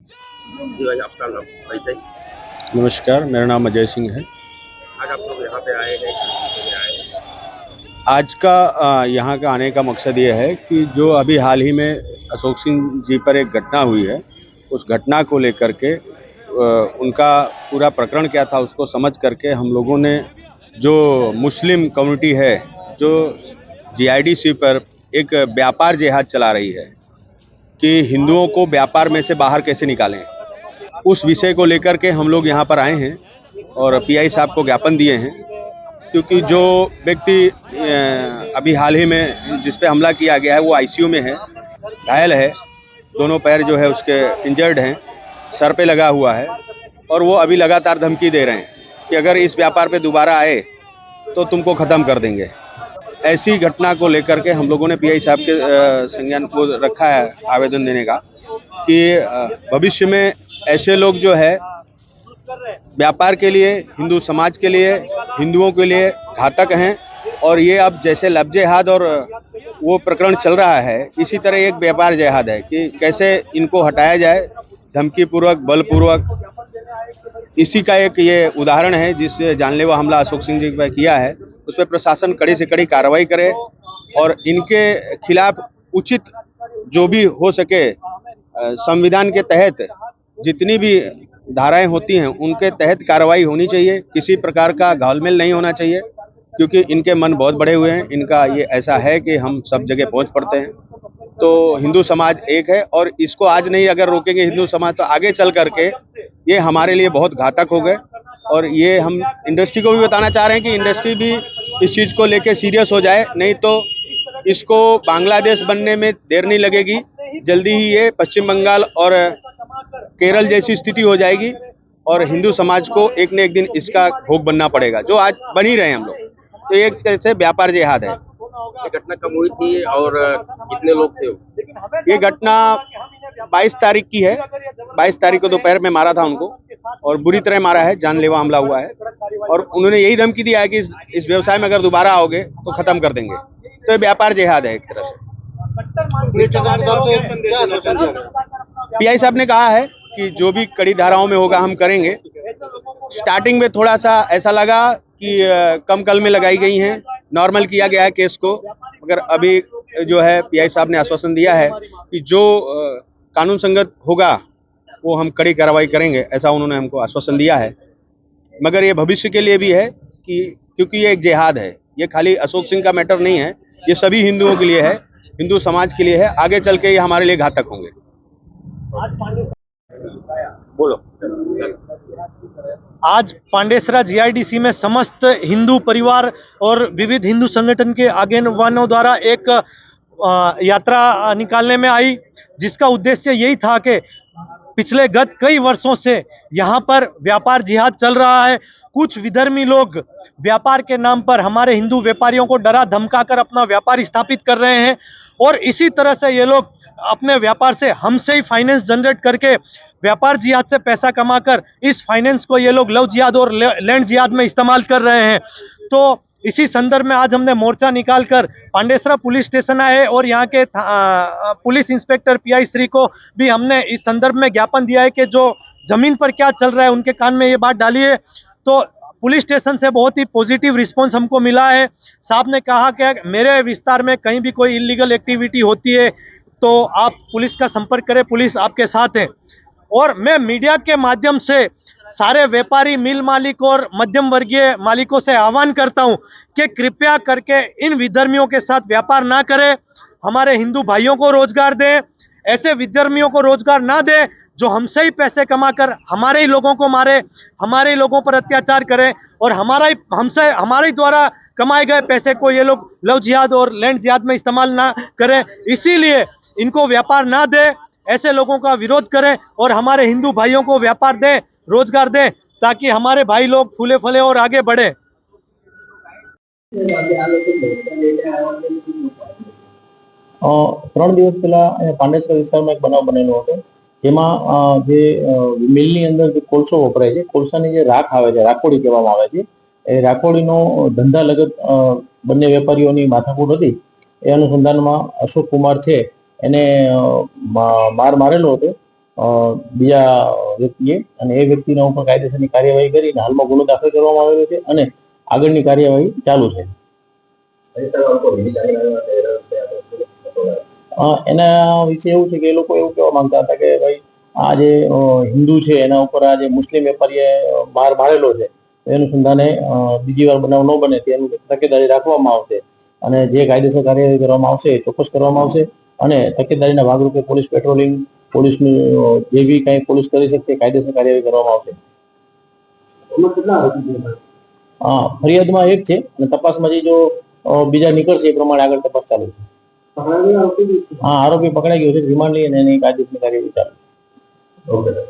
जी भाई, आपका नाम परिचय। नमस्कार, मेरा नाम अजय सिंह है। आज आप लोग यहाँ पे आए हैं, किस लिए आए हैं? आज का यहाँ का आने का मकसद ये है कि जो अभी हाल ही में अशोक सिंह जी पर एक घटना हुई है, उस घटना को लेकर के उनका पूरा प्रकरण क्या था उसको समझ करके हम लोगों ने जो मुस्लिम कम्युनिटी है, जो जीआईडीसी पर एक व्यापार जिहाद चला रही है कि हिंदुओं को व्यापार में से बाहर कैसे निकालें, उस विषय को लेकर के हम लोग यहाँ पर आए हैं और पीआई साहब को ज्ञापन दिए हैं। क्योंकि जो व्यक्ति अभी हाल ही में जिस पे हमला किया गया है वो आईसीयू में है, घायल है, दोनों पैर जो है उसके इंजर्ड हैं, सर पे लगा हुआ है और वो अभी लगातार धमकी दे रहे हैं कि अगर इस व्यापार पे दोबारा आए तो तुमको ख़त्म कर देंगे। ऐसी घटना को लेकर के हम लोगों ने पीआई साहब के संज्ञान को रखा है आवेदन देने का कि भविष्य में ऐसे लोग जो है व्यापार के लिए, हिंदू समाज के लिए, हिंदुओं के लिए घातक हैं। और ये अब जैसे लब जिहाद और वो प्रकरण चल रहा है, इसी तरह एक व्यापार जिहाद है कि कैसे इनको हटाया जाए धमकी पूर्वक, बलपूर्वक। इसी का एक ये उदाहरण है जिस जानलेवा हमला अशोक सिंह जी पर किया है, उस पर प्रशासन कड़ी से कड़ी कार्रवाई करे और इनके खिलाफ उचित जो भी हो सके संविधान के तहत जितनी भी धाराएं होती हैं उनके तहत कार्रवाई होनी चाहिए। किसी प्रकार का घालमेल नहीं होना चाहिए क्योंकि इनके मन बहुत बड़े हुए हैं। इनका ये ऐसा है कि हम सब जगह पहुंच पड़ते हैं। तो हिंदू समाज एक है और इसको आज नहीं अगर रोकेंगे हिंदू समाज तो आगे चल करके ये हमारे लिए बहुत घातक हो गए। और ये हम इंडस्ट्री को भी बताना चाह रहे हैं कि इंडस्ट्री भी इस चीज़ को लेके सीरियस हो जाए, नहीं तो इसको बांग्लादेश बनने में देर नहीं लगेगी। जल्दी ही ये पश्चिम बंगाल और केरल जैसी स्थिति हो जाएगी और हिंदू समाज को एक न एक दिन इसका भोग बनना पड़ेगा, जो आज बन ही रहे हैं हम लोग। तो एक तरह से व्यापार जिहाद है। ये घटना कब हुई थी और कितने लोग थे वो? ये घटना 22 तारीख की है। 22 तारीख को दोपहर में मारा था उनको और बुरी तरह मारा है, जानलेवा हमला हुआ है। और उन्होंने यही धमकी दिया है कि इस व्यवसाय में अगर दोबारा आओगे तो खत्म कर देंगे। तो ये व्यापार जिहाद है एक तरह से। पीआई साहब ने कहा है कि जो भी कड़ी धाराओं में होगा हम करेंगे। स्टार्टिंग में थोड़ा सा ऐसा लगा कि कम कल में लगाई गई हैं, नॉर्मल किया गया है केस को, मगर अभी जो है पीआई साहब ने आश्वासन दिया है कि जो कानून संगत होगा वो हम कड़ी कार्रवाई करेंगे, ऐसा उन्होंने हमको आश्वासन दिया है। मगर ये भविष्य के लिए भी है कि क्योंकि ये एक जिहाद है, ये खाली अशोक सिंह का मैटर नहीं है, ये सभी हिंदुओं के लिए है, हिंदू समाज के लिए है। आगे चल के ये हमारे लिए घातक होंगे। बोलो। आज पांडेसरा जीआईडीसी में समस्त हिंदू परिवार और विविध हिंदू संगठन के आगेवानों द्वारा एक यात्रा निकालने में आई, जिसका उद्देश्य यही था कि पिछले गत कई वर्षों से यहाँ पर व्यापार जिहाद चल रहा है। कुछ विधर्मी लोग व्यापार के नाम पर हमारे हिंदू व्यापारियों को डरा धमकाकर अपना व्यापार स्थापित कर रहे हैं और इसी तरह से ये लोग अपने व्यापार से हमसे ही फाइनेंस जनरेट करके व्यापार जिहाद से पैसा कमाकर इस फाइनेंस को ये लोग लव जिहाद और लैंड जिहाद में इस्तेमाल कर रहे हैं। तो इसी संदर्भ में आज हमने मोर्चा निकालकर पांडेसरा पुलिस स्टेशन आए और यहाँ के पुलिस इंस्पेक्टर पीआई श्री को भी हमने इस संदर्भ में ज्ञापन दिया है कि जो जमीन पर क्या चल रहा है उनके कान में ये बात डाली है। तो पुलिस स्टेशन से बहुत ही पॉजिटिव रिस्पांस हमको मिला है। साहब ने कहा कि मेरे विस्तार में कहीं भी कोई इलीगल एक्टिविटी होती है तो आप पुलिस का संपर्क करें, पुलिस आपके साथ है। और मैं मीडिया के माध्यम से सारे व्यापारी, मिल मालिक और मध्यम वर्गीय मालिकों से आह्वान करता हूं कि कृपया करके इन विधर्मियों के साथ व्यापार ना करें, हमारे हिंदू भाइयों को रोजगार दें। ऐसे विधर्मियों को रोजगार ना दें जो हमसे ही पैसे कमाकर हमारे ही लोगों को मारे, हमारे ही लोगों पर अत्याचार करें और हमारे ही द्वारा कमाए गए पैसे को ये लोग लव जिहाद और लैंड जिहाद में इस्तेमाल ना करें। इसीलिए इनको व्यापार ना दे, ऐसे लोगों का विरोध करें और हमारे हिंदू भाइयों को व्यापार दें, रोजगार दें, ताकि हमारे भाई लोग फूले फले और आगे बढ़े। 3 દિવસ પહેલા પાંડેસરા વિસ્તારમાં એક બનાવ બનેલો હતો, જેમાં જે મિલની અંદર જે કોલસો વપરાય છે, કોલસાની જે રાખ આવે છે, રાખોડી કહેવામાં આવે છે, એ રાખોડીનો ધંધા લગત બંને વેપારીઓની માથાકૂટ હતી। એ અનુસંધાનમાં અશોક કુમાર છે એને મારેલો હતો બીજા વ્યક્તિએ, અને એ વ્યક્તિના ઉપર કાયદેસરની કાર્યવાહી કરીને હાલમાં ગુનો દાખલ કરવામાં આવેલો છે અને આગળની કાર્યવાહી ચાલુ છે. એના વિશે એવું છે કે એ લોકો એવું કહેવા માંગતા હતા કે ભાઈ આ જે હિન્દુ છે એના ઉપર આ જે મુસ્લિમ વેપારીએ બહાર મારેલો છે, એ અનુસંધાને બીજી વાર બનાવ ન બને તેનું તકેદારી રાખવામાં આવશે અને જે કાયદેસર કાર્યવાહી કરવામાં આવશે એ ચોક્કસ કરવામાં આવશે. અને તકેદારીના ભાગરૂપે પોલીસ પેટ્રોલિંગ, પોલીસનું જે બી કંઈ પોલીસ કરી શકશે કાયદેસર કાર્યવાહી કરવામાં આવશે. ફરિયાદમાં એક છે અને તપાસમાં જો બીજા નીકળશે એ પ્રમાણે આગળ તપાસ ચાલુ છે. આરોપી પકડાઈ ગયો છે, રિમાન્ડ લઈને એની કાયદેસરની કાર્યવાહી ચાલુ છે.